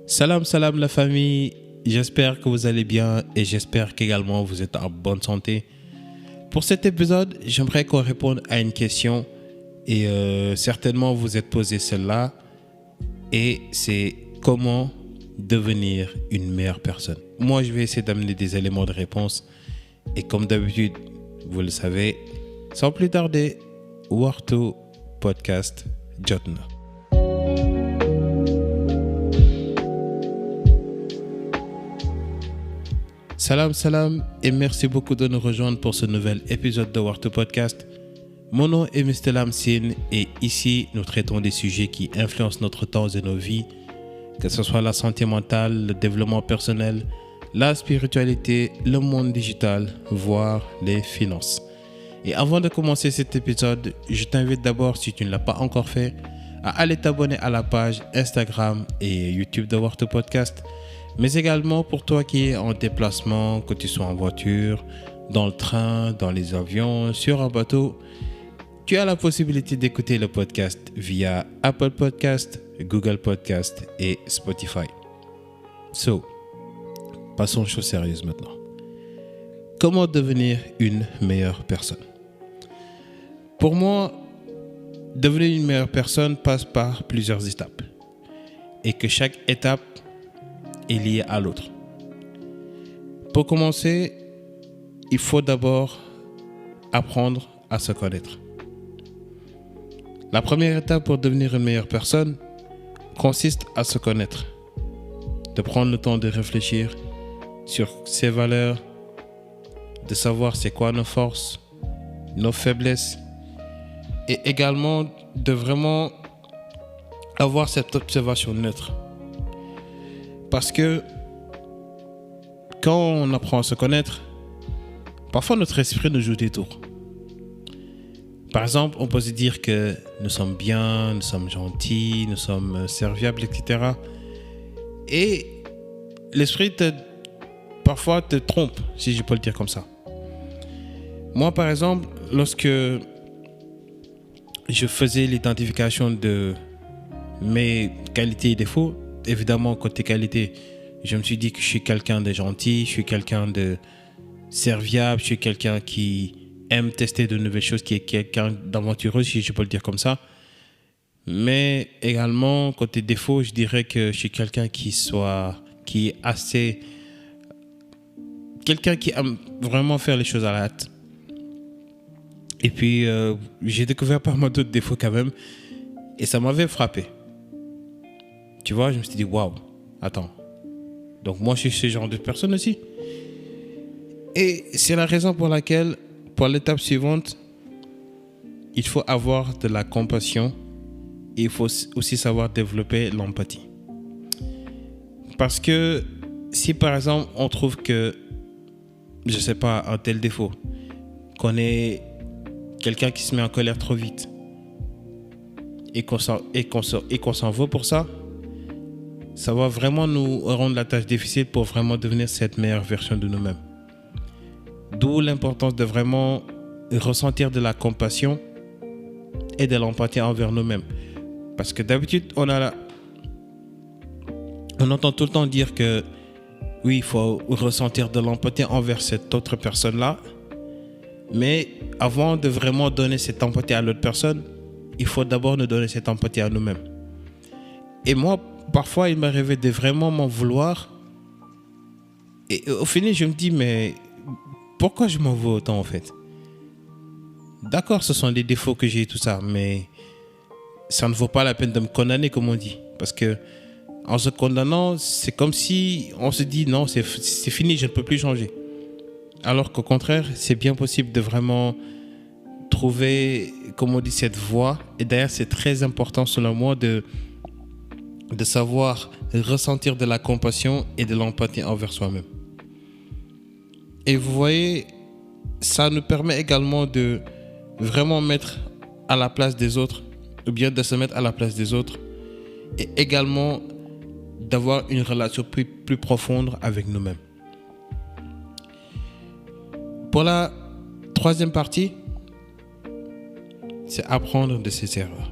Salam, salam la famille, j'espère que vous allez bien et j'espère qu'également vous êtes en bonne santé. Pour cet épisode, j'aimerais qu'on réponde à une question et certainement vous êtes posé celle-là et c'est comment devenir une meilleure personne. Moi, je vais essayer d'amener des éléments de réponse et comme d'habitude, vous le savez, sans plus tarder, Warto Podcast Jotna. Salam, salam et merci beaucoup de nous rejoindre pour ce nouvel épisode de Warto Podcast. Mon nom est Mr. Lamsin et ici, nous traitons des sujets qui influencent notre temps et nos vies, que ce soit la santé mentale, le développement personnel, la spiritualité, le monde digital, voire les finances. Et avant de commencer cet épisode, je t'invite d'abord, si tu ne l'as pas encore fait, à aller t'abonner à la page Instagram et YouTube de Warto Podcast, mais également pour toi qui es en déplacement, que tu sois en voiture, dans le train, dans les avions, sur un bateau, tu as la possibilité d'écouter le podcast via Apple Podcast, Google Podcast et Spotify. Passons aux choses sérieuses maintenant. Comment devenir une meilleure personne? Pour moi, devenir une meilleure personne passe par plusieurs étapes et que chaque étape est liée à l'autre. Pour commencer, il faut d'abord apprendre à se connaître. La première étape pour devenir une meilleure personne consiste à se connaître, de prendre le temps de réfléchir sur ses valeurs, de savoir c'est quoi nos forces, nos faiblesses et également de vraiment avoir cette observation neutre. Parce que quand on apprend à se connaître, parfois notre esprit nous joue des tours. Par exemple, on peut se dire que nous sommes bien, nous sommes gentils, nous sommes serviables, etc. Et l'esprit parfois te trompe, si je peux le dire comme ça. Moi, par exemple, lorsque je faisais l'identification de mes qualités et défauts, évidemment, côté qualité, je me suis dit que je suis quelqu'un de gentil, je suis quelqu'un de serviable, je suis quelqu'un qui aime tester de nouvelles choses, qui est quelqu'un d'aventureux, si je peux le dire comme ça. Mais également, côté défaut, je dirais que je suis quelqu'un qui est assez... Quelqu'un qui aime vraiment faire les choses à la hâte. Et puis, j'ai découvert pas mal d'autres défauts quand même. Et ça m'avait frappé. Tu vois, je me suis dit, waouh, attends. Donc moi, je suis ce genre de personne aussi. Et c'est la raison pour laquelle, pour l'étape suivante, il faut avoir de la compassion et il faut aussi savoir développer l'empathie. Parce que si par exemple, on trouve que, je sais pas, un tel défaut, qu'on est quelqu'un qui se met en colère trop vite et qu'on s'en veut pour ça, ça va vraiment nous rendre la tâche difficile pour vraiment devenir cette meilleure version de nous-mêmes. D'où l'importance de vraiment ressentir de la compassion et de l'empathie envers nous-mêmes. Parce que d'habitude, on entend tout le temps dire que oui, il faut ressentir de l'empathie envers cette autre personne-là. Mais avant de vraiment donner cette empathie à l'autre personne, il faut d'abord nous donner cette empathie à nous-mêmes. Et moi, parfois, il m'arrivait de vraiment m'en vouloir. Et au final, je me dis, mais pourquoi je m'en veux autant en fait? D'accord, ce sont des défauts que j'ai, tout ça, mais ça ne vaut pas la peine de me condamner, comme on dit. Parce que en se condamnant, c'est comme si on se dit, non, c'est fini, je ne peux plus changer. Alors qu'au contraire, c'est bien possible de vraiment trouver, comme on dit, cette voie. Et d'ailleurs, c'est très important selon moi de savoir ressentir de la compassion et de l'empathie envers soi-même. Et vous voyez, ça nous permet également de vraiment mettre à la place des autres, ou bien de se mettre à la place des autres, et également d'avoir une relation plus profonde avec nous-mêmes. Pour la troisième partie, c'est apprendre de ses erreurs.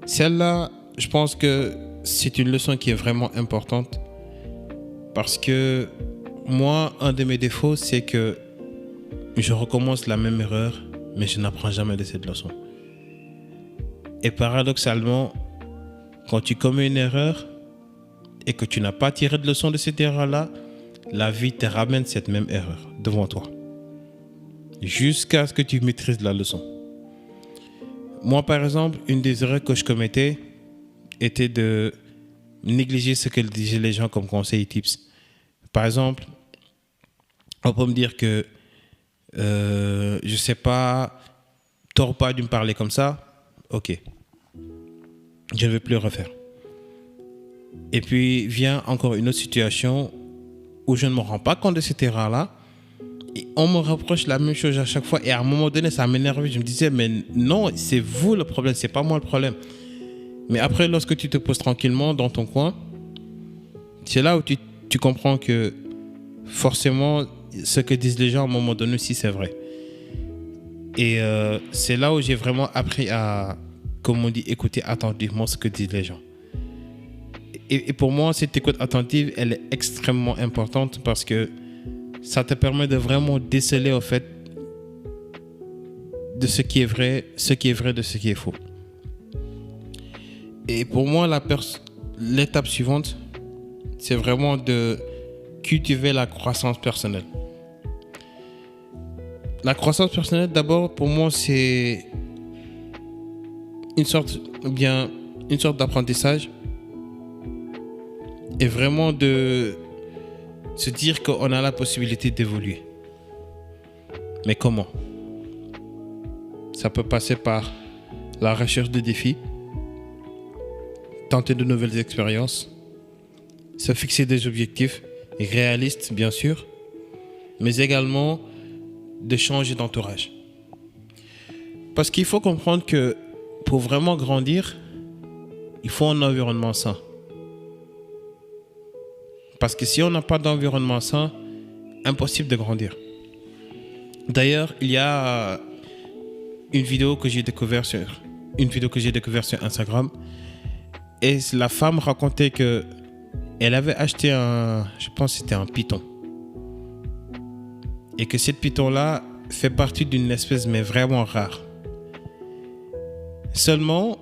Celle-là, je pense que c'est une leçon qui est vraiment importante parce que moi, un de mes défauts, c'est que je recommence la même erreur, mais je n'apprends jamais de cette leçon. Et paradoxalement, quand tu commets une erreur et que tu n'as pas tiré de leçon de cette erreur-là, la vie te ramène cette même erreur devant toi, jusqu'à ce que tu maîtrises la leçon. Moi, par exemple, une des erreurs que je commettais était de négliger ce que disaient les gens comme conseils et tips. Par exemple, on peut me dire que, je sais pas, t'aurais pas dû me parler comme ça. Ok, je ne vais plus le refaire. Et puis vient encore une autre situation où je ne me rends pas compte de cette erreur-là. Et on me reproche la même chose à chaque fois. Et à un moment donné, ça m'énervait. Je me disais, mais non, c'est vous le problème, c'est pas moi le problème. Mais après, lorsque tu te poses tranquillement dans ton coin, c'est là où tu comprends que forcément, ce que disent les gens à un moment donné, si c'est vrai. Et c'est là où j'ai vraiment appris à, comme on dit, écouter attentivement ce que disent les gens. Et pour moi, cette écoute attentive, elle est extrêmement importante parce que ça te permet de vraiment déceler au fait de ce qui est vrai de ce qui est faux. Et pour moi, l'étape suivante, c'est vraiment de cultiver la croissance personnelle. La croissance personnelle, d'abord, pour moi, c'est une sorte d'apprentissage et vraiment de se dire qu'on a la possibilité d'évoluer. Mais comment? Ça peut passer par la recherche de défis, tenter de nouvelles expériences, se fixer des objectifs réalistes, bien sûr, mais également de changer d'entourage. Parce qu'il faut comprendre que pour vraiment grandir, il faut un environnement sain. Parce que si on n'a pas d'environnement sain, impossible de grandir. D'ailleurs, il y a une vidéo que j'ai découverte sur Instagram. Et la femme racontait que elle avait acheté je pense que c'était un python. Et que cette python-là fait partie d'une espèce mais vraiment rare. Seulement,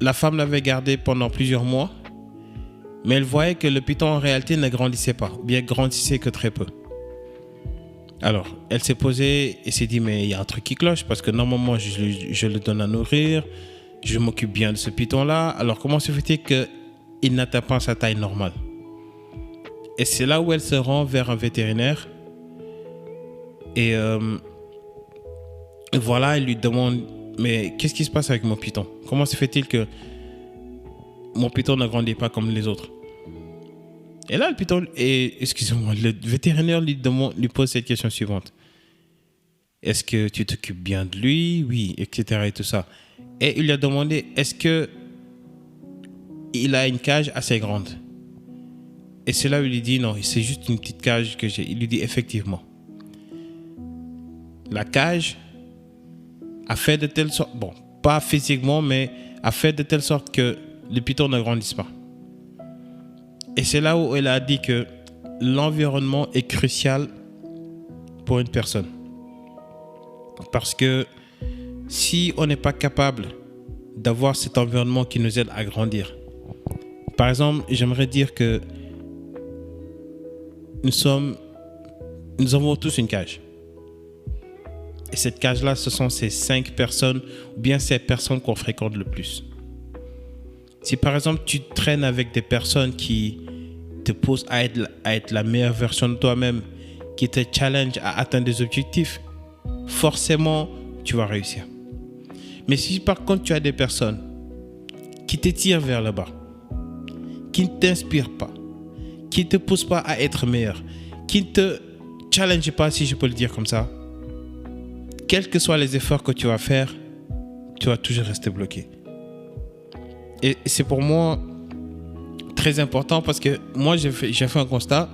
la femme l'avait gardé pendant plusieurs mois. Mais elle voyait que le python en réalité ne grandissait pas, ou bien grandissait que très peu. Alors, elle s'est posée et s'est dit, mais il y a un truc qui cloche, parce que normalement, je le donne à nourrir, je m'occupe bien de ce python-là, alors comment se fait-il qu'il n'atteint pas sa taille normale? Et c'est là où elle se rend vers un vétérinaire, et voilà, elle lui demande, mais qu'est-ce qui se passe avec mon python? Comment se fait-il que mon python ne grandit pas comme les autres? Et là, le vétérinaire lui pose cette question suivante. Est-ce que tu t'occupes bien de lui? Oui, etc. et tout ça. Et il lui a demandé, est-ce que il a une cage assez grande? Et c'est là où il lui dit, non, c'est juste une petite cage que j'ai. Il lui dit, effectivement. La cage a fait de telle sorte, bon, pas physiquement, mais a fait de telle sorte que le python ne grandisse pas. Et c'est là où elle a dit que l'environnement est crucial pour une personne. Parce que si on n'est pas capable d'avoir cet environnement qui nous aide à grandir. Par exemple, j'aimerais dire que nous avons tous une cage. Et cette cage-là, ce sont ces 5 personnes ou bien ces personnes qu'on fréquente le plus. Si par exemple tu traînes avec des personnes qui te poussent à être la meilleure version de toi-même, qui te challenge à atteindre des objectifs, forcément tu vas réussir. Mais si par contre tu as des personnes qui te tirent vers le bas, qui ne t'inspirent pas, qui ne te poussent pas à être meilleur, qui ne te challenge pas, si je peux le dire comme ça, quels que soient les efforts que tu vas faire, tu vas toujours rester bloqué. Et c'est pour moi très important parce que moi, j'ai fait un constat.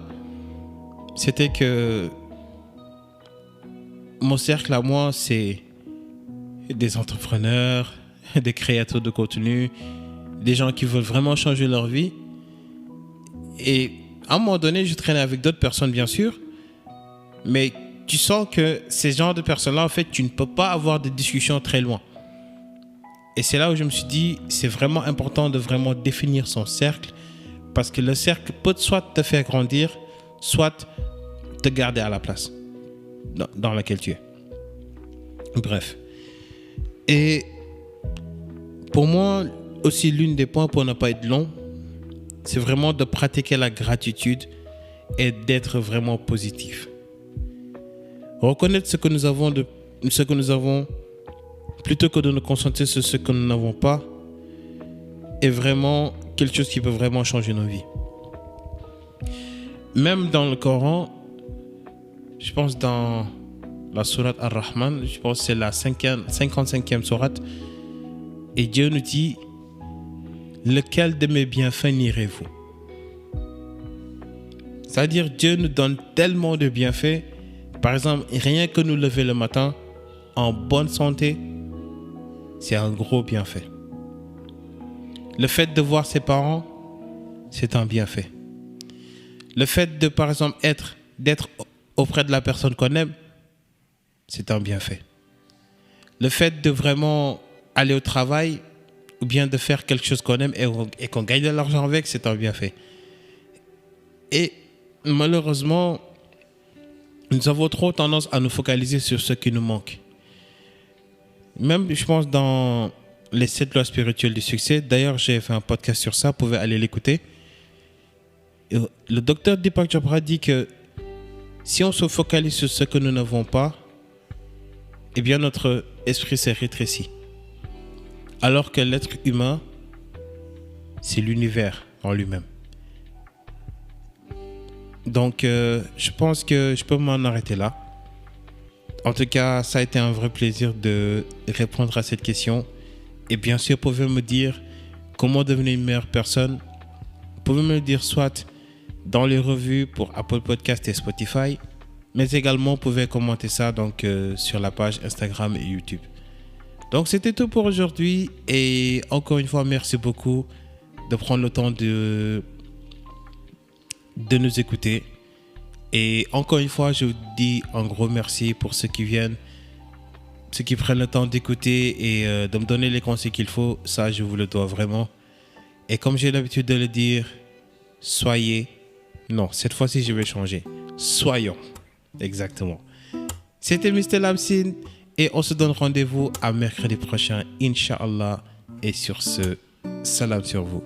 C'était que mon cercle à moi, c'est des entrepreneurs, des créateurs de contenu, des gens qui veulent vraiment changer leur vie. Et à un moment donné, je traînais avec d'autres personnes, bien sûr, mais tu sens que ces genres de personnes-là, en fait, tu ne peux pas avoir de discussions très loin. Et c'est là où je me suis dit, c'est vraiment important de vraiment définir son cercle, parce que le cercle peut soit te faire grandir, soit te garder à la place dans laquelle tu es. Bref. Et pour moi, aussi l'une des points pour ne pas être long, c'est vraiment de pratiquer la gratitude et d'être vraiment positif. Reconnaître ce que nous avons, plutôt que de nous concentrer sur ce que nous n'avons pas, est vraiment quelque chose qui peut vraiment changer nos vies. Même dans le Coran, je pense dans la sourate Ar-Rahman, je pense que c'est la 55e sourate, et Dieu nous dit: lequel de mes bienfaits nierez-vous? C'est-à-dire, Dieu nous donne tellement de bienfaits. Par exemple, rien que nous lever le matin en bonne santé, c'est un gros bienfait. Le fait de voir ses parents, c'est un bienfait. Le fait de, par exemple, d'être auprès de la personne qu'on aime, c'est un bienfait. Le fait de vraiment aller au travail ou bien de faire quelque chose qu'on aime et qu'on gagne de l'argent avec, c'est un bienfait. Et malheureusement, nous avons trop tendance à nous focaliser sur ce qui nous manque. Même, je pense, dans les 7 lois spirituelles du succès, d'ailleurs, j'ai fait un podcast sur ça, vous pouvez aller l'écouter. Le docteur Deepak Chopra dit que si on se focalise sur ce que nous n'avons pas, eh bien, notre esprit s'est rétréci. Alors que l'être humain, c'est l'univers en lui-même. Donc, je pense que je peux m'en arrêter là. En tout cas, ça a été un vrai plaisir de répondre à cette question. Et bien sûr, vous pouvez me dire comment devenir une meilleure personne. Vous pouvez me le dire soit dans les revues pour Apple Podcast et Spotify, mais également, vous pouvez commenter ça donc, sur la page Instagram et YouTube. Donc, c'était tout pour aujourd'hui. Et encore une fois, merci beaucoup de prendre le temps de nous écouter. Et encore une fois, je vous dis un gros merci pour ceux qui viennent, ceux qui prennent le temps d'écouter et de me donner les conseils qu'il faut. Ça, je vous le dois vraiment. Et comme j'ai l'habitude de le dire, non, cette fois-ci, je vais changer. Soyons. Exactement. C'était Mr. Lamsin et on se donne rendez-vous à mercredi prochain, Inch'Allah. Et sur ce, salam sur vous.